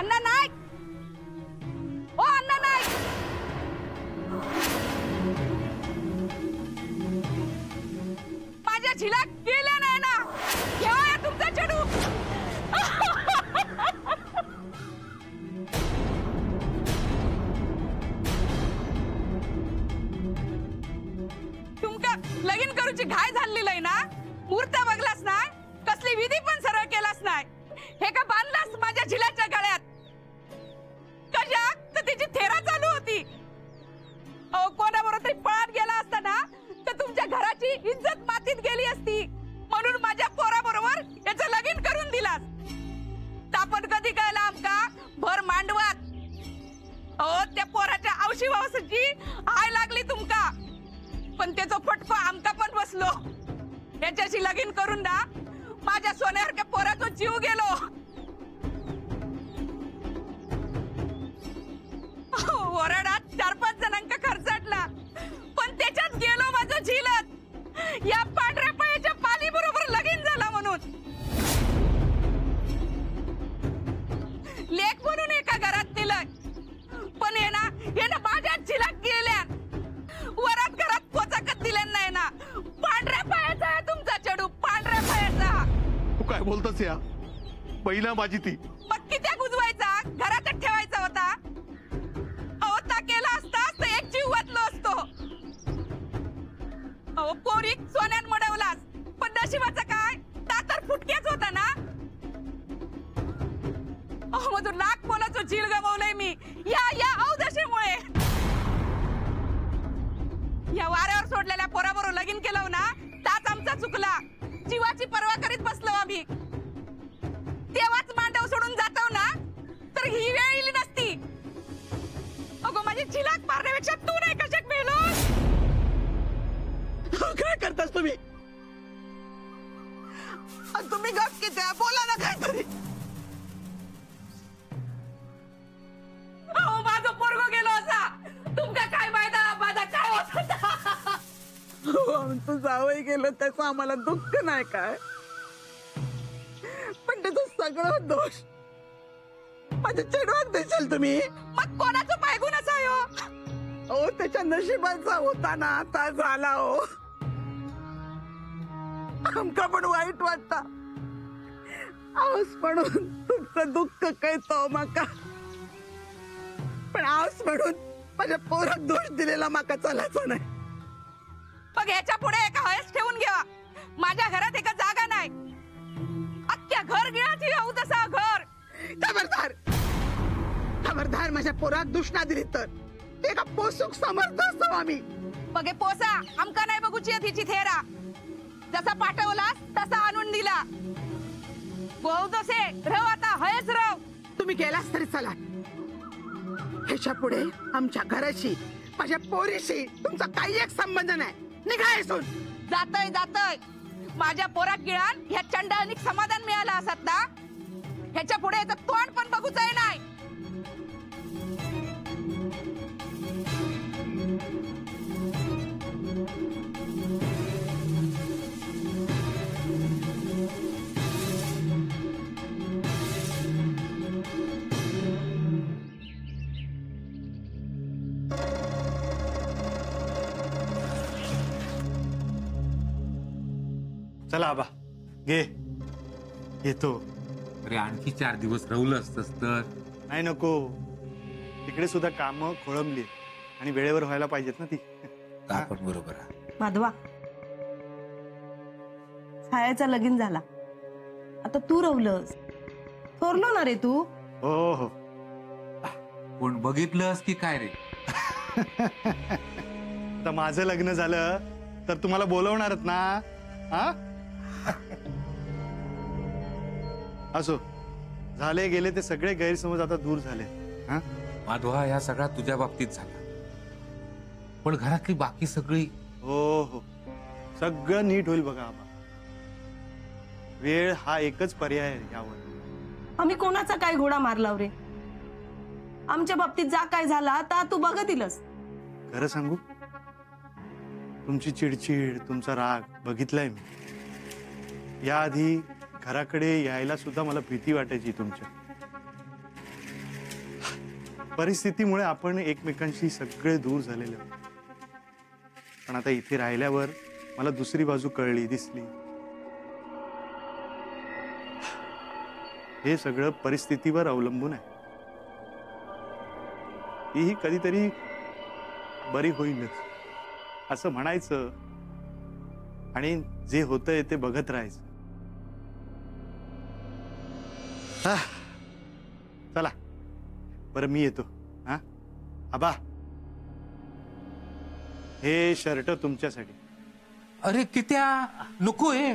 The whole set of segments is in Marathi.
अण्णा नाईक, ओ अण्णा नाईक, माझ्या झिला गेल्या नाही ना, घेवा या तुमचा चेडू. तुमका लगीन करूची घाय झालेली आहे ना, मुहूर्त बघलास ना, कसली विधी पण सरळ केलास नाही, हे का बांधलास माझ्या झिलाच्या गळ्यात. कशा तर तिची थेरा चालू होती. अहो कोणाबरोबर तरी पळत गेला असता ना तर तुमच्या घराची इज्जत मातीत गेली असती. म्हणून माझ्या पोराबरोबर याचं लगीन करून दिलास. तापण कधी कळला आमका भर मांडवात. अहो त्या पोराच्या औशी वावसाची हाय लागली तुमका, पण त्याचा फटको आमका पण बसलो. याच्याशी लगीन करून ना माझ्या सोन्यासारख्या पोराचा जीव गेलो. ओरडात 4-5 जणांका खर्चाटला, पण त्याच्यात गेलो माझं झिलत. या पांढऱ्या पायाच्या पाली बरोबर लगीन झाला म्हणून. लेख म्हणून एका घरात दिलंय, पण हे ना माझ्या झिलात गेल्या. वरात घरात पोचाकत दिल्या नाही ना. पांढऱ्या पायाचा आहे तुमचा चेडू, पांढऱ्या पायाचा. तू काय बोलतोस या? पहिला माझी ती मग किती गुजवायचा, घरातच ठेवायचा होता. अहो ता केला असतास तर एक जीव वाचलो असतो. अहो पोरी सोन्यान मडवलास, पण नशिबाचं काय, ता तर फुटक्याच होता ना. अहो माझं लाख मोलाचं झील गमावलंय मी या अवदशेमुळे. या वाऱ्यावर सोडलेल्या पोराबरोबर लगीन केलं ना, ताच आमचा चुकला. जीवाची पर्वा करीत बसलो आम्ही. तेव्हाच मांडव सोडून जातो ना तर ही वेळ येईल नसती. अगो माझी झिलाक मारण्यापेक्षा तू नाही कशात मेलो. काय करतास तुम्ही? तुम्ही गप किती बोला ना काहीतरी. अहो माझं पोरगो गेलो असा, तुमका काय माहिती माझा काय होत होता. आमचं जावई गेलं त्याचं आम्हाला दुःख नाही काय, पण त्याचा सगळा दोष माझ्या चेडवाक देशाल तुम्ही. मग कोणाचं पायगुण असायो? ओ त्याच्या नशिबाचा होता ना, आता झाला. हो आमका पण वाईट वाटता. आऊस म्हणून तुमचं दुःख कळतो माका, पण आऊस म्हणून माझ्या पोरात दोष दिलेला माका चालायचा नाही. मग ह्याच्या पुढे एका हयस ठेवून घ्या. माझ्या घरात एका जागा नाही. अख्ख्या घर गिळाची राहू तसा घर. खबरदार खबरदार, माझ्या पोरात दुष्णा दिली तर ते का पोसूक समर्थ असतो आम्ही. बघे पोसा आमका नाही बघूची तिची थेरा. जसा पाठवलास तसा आणून दिला. बहु जसे रव आता हयच रव. तुम्ही गेलास तरी चला. ह्याच्या पुढे आमच्या घराशी माझ्या पोरीशी तुमचा काही एक संबंध नाही. निघायसून जातय माझ्या पोरात गिळान ह्या चंडाळणीक समाधान मिळालं असत ना. ह्याच्या पुढे याचं तोंड पण बघूच नाही. चला आबा घे, येतो. अरे आणखी 4 दिवस राहुल असतस तर. नाही नको, तिकडे सुद्धा कामं खोळंबली आणि वेळेवर व्हायला पाहिजेत ना ती. आपण बरोबर आहे. माधवा, छायाचा लगीन झाला, आता तू रवलंस. थोरलो ना रे तू. हो हो. कोण बघितलंस की काय रे? तर माझं लग्न झालं तर तुम्हाला बोलवणारच ना. हा असो, झाले गेले ते सगळे गैरसमज आता दूर झाले. हा माधवा, या सगळा तुझ्या बाबतीत झाला, पण घरातली बाकी सगळी. हो हो, सगळं नीट होईल बघा आबा. वेळ हा एकच पर्याय आहे यावर. आम्ही कोणाचा काय घोडा मारला रे? आमच्या बाबतीत जा काय झाला आता तू बघतीलस. खरं सांगू, तुमची चिडचिड, तुमचा राग बघितलाय मी. याआधी घराकडे यायला सुद्धा मला भीती वाटायची तुमच्या. परिस्थितीमुळे आपण एकमेकांशी सगळे दूर झालेले आहोत. पण आता इथे राहिल्यावर मला दुसरी बाजू कळली, दिसली. हे सगळं परिस्थितीवर अवलंबून आहे. तीही कधीतरी बरी होईलच असं म्हणायचं आणि जे होतंय ते बघत राहायचं. चला बरं, मी येतो. हा आबा, हे शर्ट तुमच्यासाठी. अरे कित्या नकोय.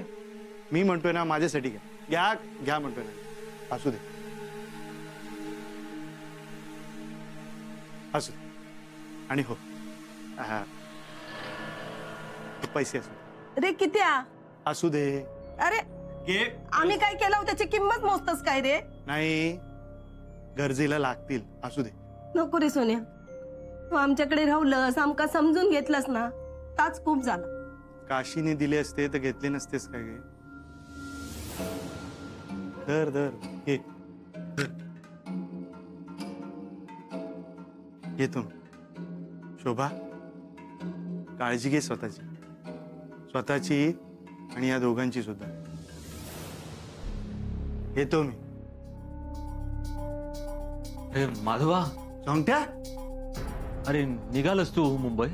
मी म्हणतोय ना, माझ्यासाठी घ्या. घ्या घ्या म्हणतोय ना. असू दे, असू दे. आणि हो, हे पैसे असू दे. रे कित्या, असू दे. अरे घे. आम्ही काय केलं त्याची किंमत मोजतस काय रे? नाही, गरजेला लागतील. असू दे. नको रे सोन्या, तू आमच्याकडे राहुलस, आमका समजून घेतलंस ना, ताच खूप झाला. काशीने दिले असते तर घेतले नसतेस काय? धर धर, घे. येतो. शोभा, काळजी घे स्वतःची, स्वतःची आणि या दोघांची सुद्धा. येतो मी. अरे माधवा, सोंगट्या. अरे निघालस तू मुंबई?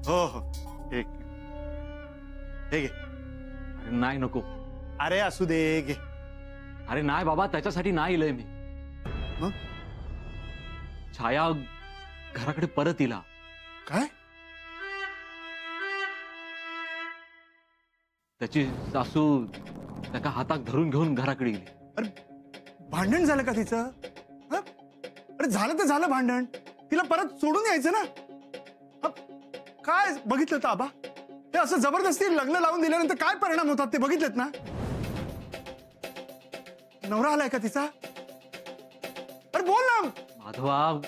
हो हो, एक हे घे. अरे नाही नको. अरे असू दे, घे. अरे नाही बाबा, त्याच्यासाठी नाही इलय मी. मग? छाया घराकडे परत इला. काय? त्याची सासू त्याका हातात धरून घेऊन घराकडे गेली. अरे भांडण झालं का तिचं? हं? अरे झालं तर झालं भांडण, तिला परत सोडून यायचं ना. काय बघितलं तर आबा, ते असं जबरदस्ती लग्न लावून दिल्यानंतर काय परिणाम होतात ते बघितलेत ना. नवरा आलाय का तिचा? अरे बोल ना. माधवा,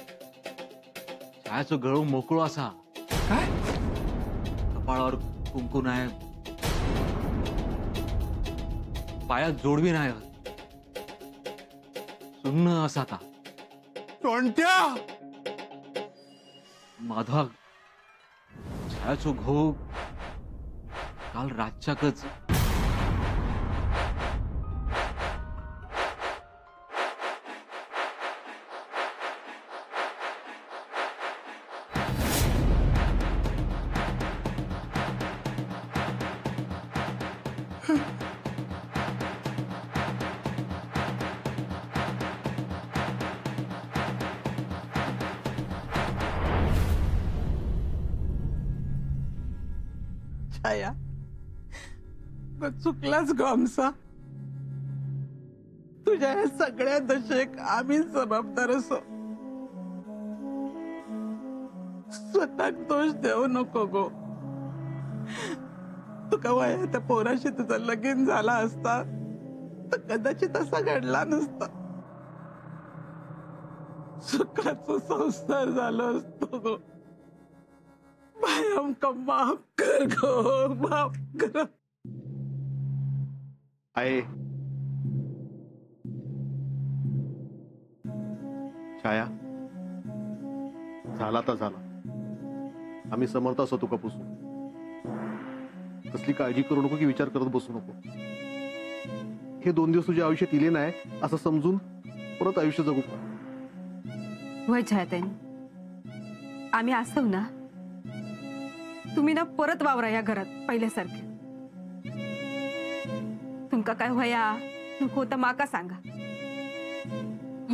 छायाचं गळू मोकळो असा. काय? कपाळावर कुंकू नाही, पायात जोडवी नाही, सुन्न असा था. कोणत्या? माधवा, छायाचो घो काल रातच्याकच छाया, चुकलाच ग आमचा. तुझ्या या सगळ्या दशेक आम्ही जबाबदार असो. स्वतःक दोष देऊ नको गो. तुका वया त्या पोराशी तुझं लगीन झाला असता तर कदाचित असा घडला नसता. सुखाचा संसार झाला असतो गो. बाय, आमका माफ कर गो, माफ कर. आहे छाया, झाला तर झाला. आम्ही समर्थ असो तुका पुसून. कसली काळजी करू नको की विचार करत बसू नको. हे 2 दिवस तुझ्या आयुष्यात इले नाही असं समजून परत आयुष्य जगू. होय छायाताई, आम्ही असू ना. तुम्ही ना परत वावरा या घरात पहिल्यासारखे. तुमका काय व्हया नको तर माका सांगा.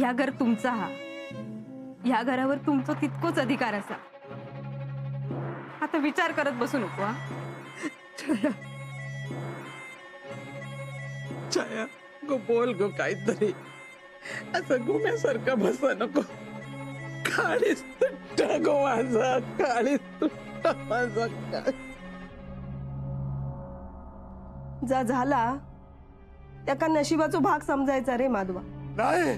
या घर तुमचा हा, या घरावर तुमचा तितकोच अधिकार असा. आता विचार करत बसू नको. हा छाया, छाया गो, बोल गो काहीतरी. असं गुम्यासारखं बसा नको. काळीच तुट्टा गो माझा, काळीच तुट्टा माझा. जा झाला त्याका नशिबाचा भाग समजायचा रे माधवा. नाही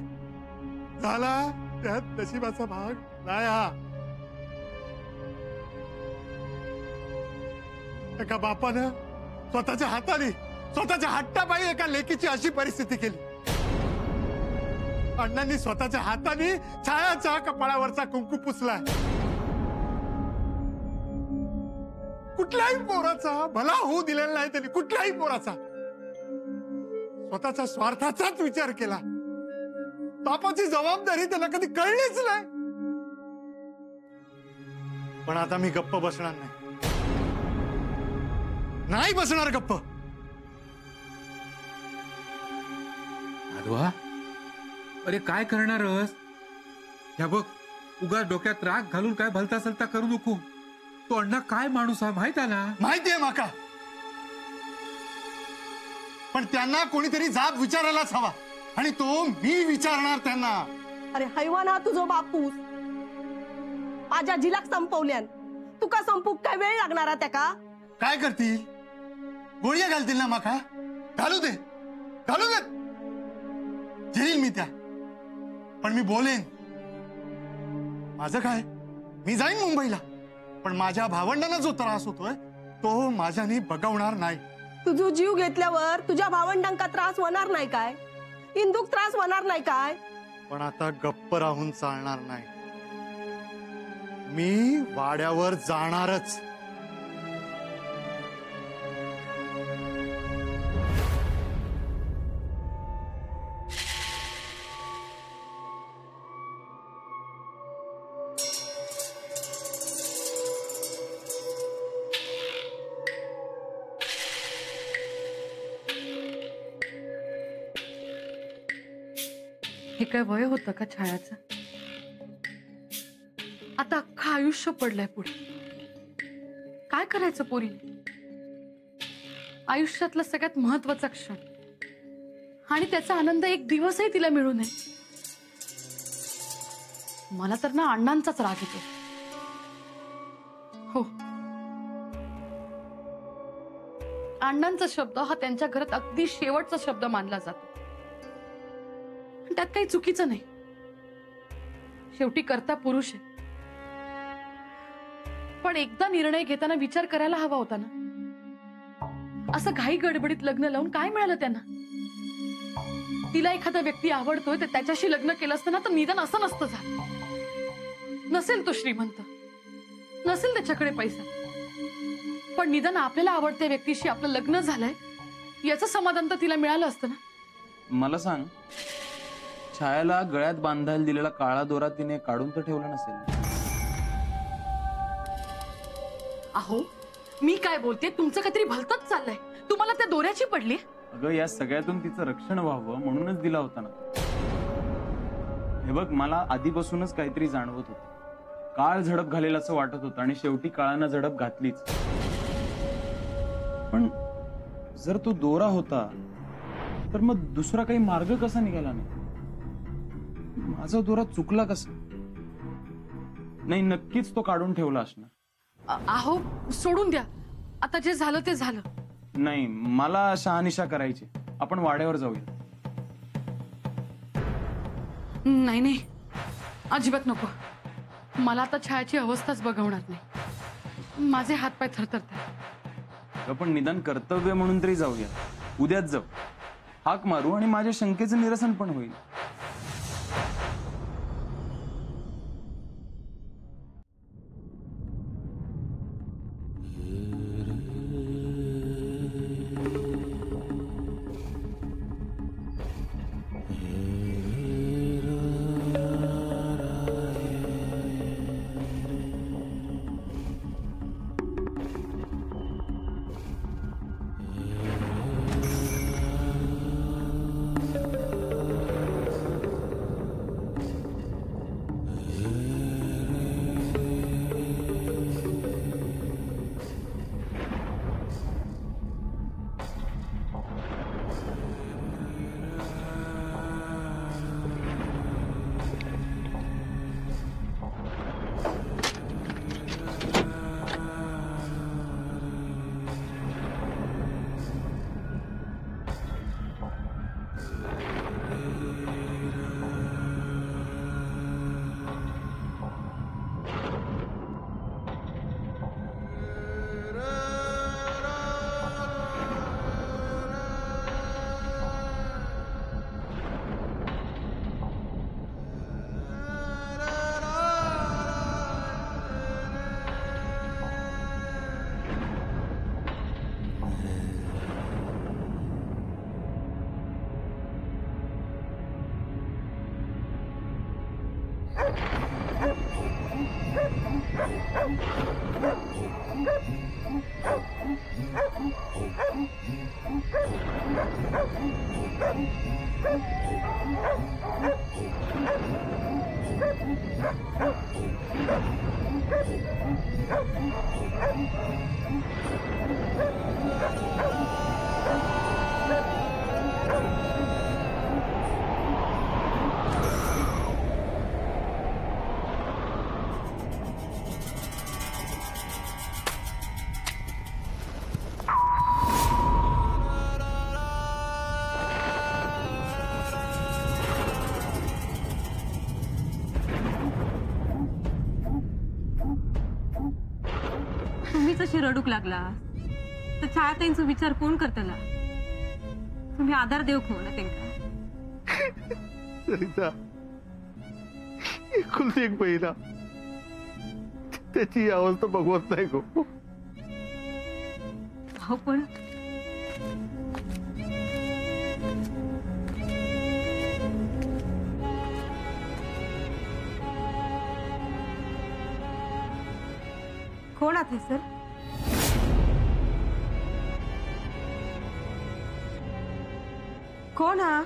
झाला त्यात नशिबाचा भाग नाही. हा एका बापानं स्वतःच्या हाताने, स्वतःच्या हट्टापायी एका लेकीची अशी परिस्थिती केली. अण्णांनी स्वतःच्या हाताने छायाच्या कपाळावरचा कुंकू पुसलाय. कुठल्याही पोराचा भला होऊ दिलेला नाही त्यांनी, कुठल्याही पोराचा. स्वतःच्या स्वार्थाचाच विचार केला. बापाची जबाबदारी त्यांना कधी कळलीच नाही. पण आता मी गप्प बसणार नाही बसणार गप्प. माधवा, अरे काय करणारस? ह्या बघ, उगा डोक्यात राग घालून काय भलता सलता करू नको. तो अण्णा काय माणूस आहे माहित आहे ना? माहितीये माका, पण त्यांना कोणीतरी जाब विचारायलाच हवा, आणि तो मी विचारणार त्यांना. अरे हैवान हा तुझो बापूस, माझ्या जिलाक संपवल्यान तुका संपूक काय वेळ लागणार त्याका? काय करतील? गोळ्या घालतील ना माका? घालू दे, घालू दे, झेलील मी त्या. पण मी बोलेन. माझं काय, मी जाईन मुंबईला, पण माझ्या भावंडांना जो त्रास होतोय तो माझ्याने बघवणार नाही. तुझो जीव घेतल्यावर तुझ्या भावंडांका त्रास होणार नाही काय? इंदूक त्रास होणार नाही काय? पण आता गप्प राहून चालणार नाही. मी वाड्यावर जाणारच. हे काय वय होतं का छायाचं? आता अख्खं आयुष्य पडलंय पुढे. काय करायचं पोरी? आयुष्यातला सगळ्यात महत्वाचा क्षण, आणि त्याचा आनंद एक दिवसही तिला मिळू नये. मला तर ना अण्णांचाच राग येतो. हो, अण्णांचा शब्द हा त्यांच्या घरात अगदी शेवटचा शब्द मानला जातो. त्यात काही चुकीचं नाही. शेवटी कर्ता पुरुष आहे. पण एकदा निर्णय घेताना विचार करायला हवा होता ना. असं घाई गडबडीत लग्न लावून काय मिळालं त्यांना? तिला एखादा व्यक्ती आवडतोय तर त्याच्याशी लग्न केलं असतं ना, तर निदान असं नसतं झालं. नसेल तो श्रीमंत, नसेल त्याच्याकडे पैसा, पण निदान आपल्याला आवडत्या व्यक्तीशी आपलं लग्न झालंय याचं समाधान तर तिला मिळालं असतं ना. मला सांग, छायाला गळ्यात बांधायला दिलेला काळा दोरा तिने काढून तर ठेवला नसेल? अहो, मी काय बोलते, तुमचं काहीतरी भलतच चाललंय. तुम्हाला त्या दोऱ्याची पडली? अगं, या सगळ्यातून तिचं रक्षण व्हावं म्हणूनच दिला होता ना. हे बघ, मला आधीपासूनच काहीतरी जाणवत होतं. काळ झडप घालेल असं वाटत होतं, आणि शेवटी काळानं झडप घातलीच. पण जर तो दोरा होता तर मग दुसरा काही मार्ग कसा निघाला नाही? माझा दोरा चुकला कसा? नाही, नक्कीच तो काढून ठेवला असणार. अहो, सोडून द्या आता. जे झालं ते झालं. नाही, मला शहानिशा करायची. आपण वाड्यावर जाऊया. नाही नाही, अजिबात नको. मला आता छायाची अवस्थाच बघवणार नाही. माझे हातपाय थरथरतात. आपण निदान कर्तव्य म्हणून तरी जाऊया. उद्याच जाऊ, हाक मारू, आणि माझ्या शंकेचं निरसन पण होईल. तुम्हीच अशी रडूक लागला तर छायाताईंचा विचार कोण करतला? तुम्ही आधार देऊ खो ना त्यांना. सरिता एकुलती एक बहिणा, त्याची अवस्था बघवत नाही गो. हो पण कोण आहे सर? कोण हा?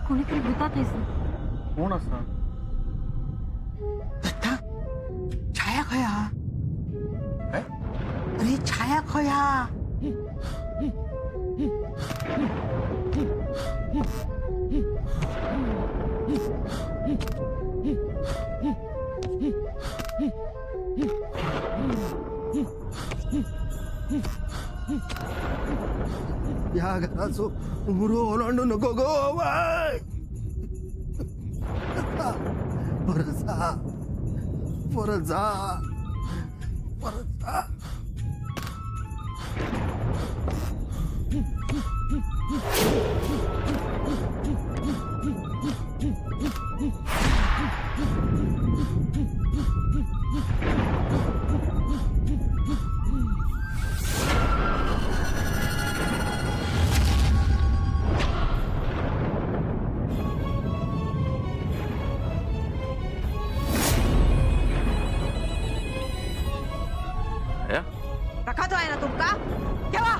कोणीतरी भूतात आहे सर. कोण असणार? छाया खया. काय? अरे छाया खया. या घराचो उमरो ओलांडू नको गो बाय. परत जा, परत जा, परत जा. रखातो आहे ना तुमका केव्हा